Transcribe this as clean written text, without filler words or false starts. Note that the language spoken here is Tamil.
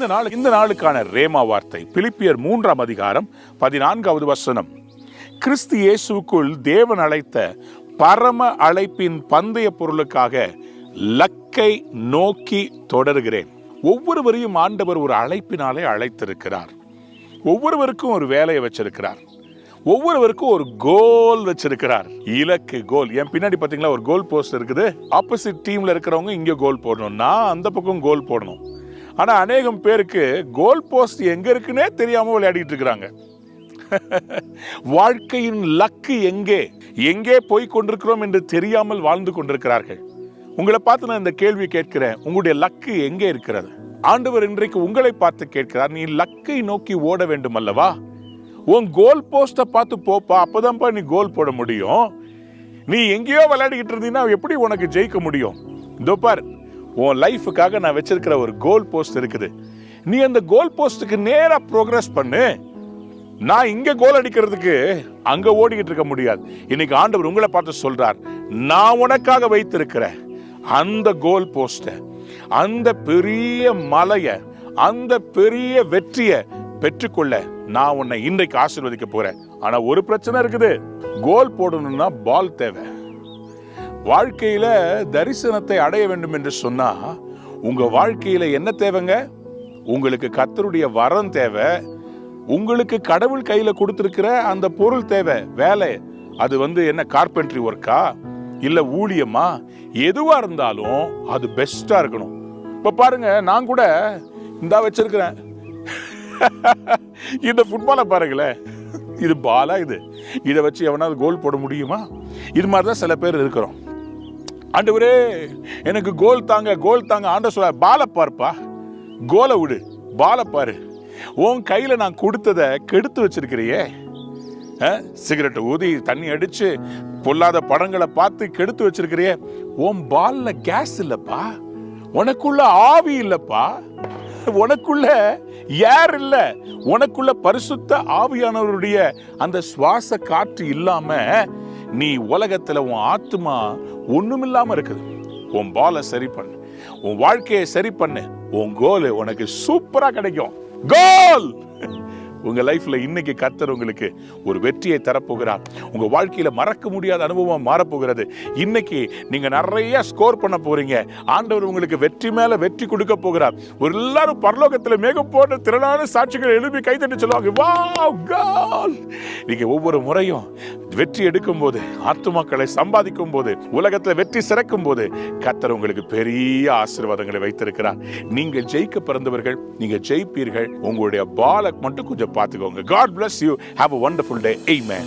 இந்த நாளுக்கான ரேமா வார்த்தை பிலிப்பியர் 3ஆம் அதிகாரம் 14வது வசனம். கிறிஸ்து இயேசுவுக்குள் தேவன் அழைத்த பரம அழைப்பின் பந்தய பொருளுக்காக லக்கை நோக்கி தொடர்கிறேன். ஒவ்வொருவரையும் ஆண்டவர் ஒரு அழைப்பினாலே அழைத்திருக்கிறார். ஒவ்வொருவருக்கும் ஒரு வேலையை வச்சிருக்கிறார். ஒவ்வொருவருக்கும் ஒரு கோல் வச்சிருக்கிறார். இலக்கு, கோல். என் பின்னாடி பாத்தீங்களா ஒரு கோல் போஸ்ட் இருக்குது. ஆப்போசிட் டீம்ல இருக்கிறவங்க இங்க கோல் போடணும், நான் அந்த பக்கம் கோல் போடணும். ஆனா அநேகம் பேருக்கு கோல் போஸ்ட் எங்க இருக்குன்னே தெரியாம விளையாடிட்டு இருக்கிறாங்க. வாழ்க்கையின் லக்கு எங்கே போய் கொண்டிருக்கிறோம் என்று தெரியாமல் வாழ்ந்து கொண்டிருக்கிறார்கள். உங்களை பார்த்து நான் இந்த கேள்வி கேட்கிறேன், உங்களுடைய லக்கு எங்கே இருக்கிறது? ஆண்டவர் இன்றைக்கு உங்களை பார்த்து கேட்கிறார், நீ லக்கை நோக்கி ஓட வேண்டும் அல்லவா? உன் கோல் போஸ்ட பார்த்து போப்பா, அப்பதான்ப்பா நீ கோல் போட முடியும். நீ எங்கேயோ விளையாடிக்கிட்டு இருந்தீங்கன்னா எப்படி உனக்கு ஜெயிக்க முடியும்? இதோ பார், உன் லைஃபுக்காக நான் வச்சிருக்கிற ஒரு கோல் போஸ்ட் இருக்குது. நீ அந்த கோல் போஸ்டுக்கு நேரா ப்ரோக்ரஸ் பண்ணு. நான் இங்க கோல் அடிக்கிறதுக்கு அங்க ஓடிக்கிட்டு இருக்க முடியாது. இன்னைக்கு ஆண்டவர் உங்களை பார்த்து சொல்றார், நான் உனக்காக வைத்திருக்கிற அந்த கோல் போஸ்ட, அந்த பெரிய மலைய, அந்த பெரிய வெற்றிய பெற்றுக்கொள்ள நான் உன்னை இன்றைக்கு ஆசீர்வதிக்க போறேன். ஆனா ஒரு பிரச்சனை இருக்குது. கோல் போடணும்னா பால் தேவை. வாழ்க்கையில தரிசனத்தை அடைய வேண்டும் என்று சொன்னா உங்க வாழ்க்கையில என்ன தேவைங்க? உங்களுக்கு கர்த்தருடைய வரம் தேவை. உங்களுக்கு கடவுள் கையில கொடுத்திருக்கிற அந்த பொருள் தேவை. வேலை, அது என்ன கார்பென்ட்ரி ஒர்க்கா இல்ல ஊழியமா, எதுவா இருந்தாலும் அது பெஸ்டா இருக்கணும். இப்ப பாருங்க, நான் கூட இந்தா வச்சிருக்கிறேன் இந்த ஃபுட்பாலை பாருங்களேன். இது பாலா? இதை வச்சு எவனாவது கோல் போட முடியுமா? இது மாதிரிதான் சில பேர் இருக்கிறோம். ஆண்டவரே எனக்கு கோல் தாங்க, கோல் தாங்க. ஆண்டவர் சொல்ல, பாலை பார்ப்பா, கோலை விடு, பாலை பாரு. உன் கையில நான் கொடுத்ததை கெடுத்து வச்சிருக்கிறியே. சிகரெட்டை ஊதி தண்ணி அடிச்சு பொல்லாத படங்களை பார்த்து கெடுத்து வச்சிருக்கிறியே. உன் பால்ல கேஸ் இல்லப்பா, உனக்குள்ள ஆவி இல்லப்பா, உனக்குள்ள ஏர் இல்ல, உனக்குள்ள பரிசுத்த ஆவியானவருடைய அந்த சுவாச காற்று இல்லாம நீ உலகத்துல உன் ஆத்மா ஒண்ணுமில்லாம இருக்குது. உன் பாலை சரி பண்ணு, உன் வாழ்க்கையை சரி பண்ணு, உன் கோல் உனக்கு சூப்பரா கிடைக்கும். கோல்! உங்க லைஃப்ல இன்னைக்கு கர்த்தர் உங்களுக்கு ஒரு வெற்றியை தரப்போகிறார். உங்க வாழ்க்கையில மறக்க முடியாத அனுபவம் மாறப்போகிறது. இன்னைக்கு நீங்க நிறைய ஸ்கோர் பண்ண போறீங்க. ஆண்டவர் உங்களுக்கு வெற்றி மேல வெற்றி கொடுக்க போகிறார். ஒரு எல்லாரும் பரலோகத்துல மேகம் போன்ற திரளான சாட்சிகள் எழுப்பி கைதட்டி சொல்லுவாங்க, வாவ் காட்! நீங்க ஒவ்வொரு முறையும் வெற்றி எடுக்கும் போது, ஆத்துமாக்களை சம்பாதிக்கும் போது, உலகத்துல வெற்றி சிறக்கும் போது கர்த்தர் உங்களுக்கு பெரிய ஆசீர்வாதங்களை வைத்திருக்கிறார். நீங்க ஜெயிக்க பிறந்தவர்கள், நீங்க ஜெயிப்பீர்கள். உங்களுடைய பாலை மட்டும் கொஞ்சம் பார்த்துக்கோங்க. God bless you. Have a wonderful day. Amen.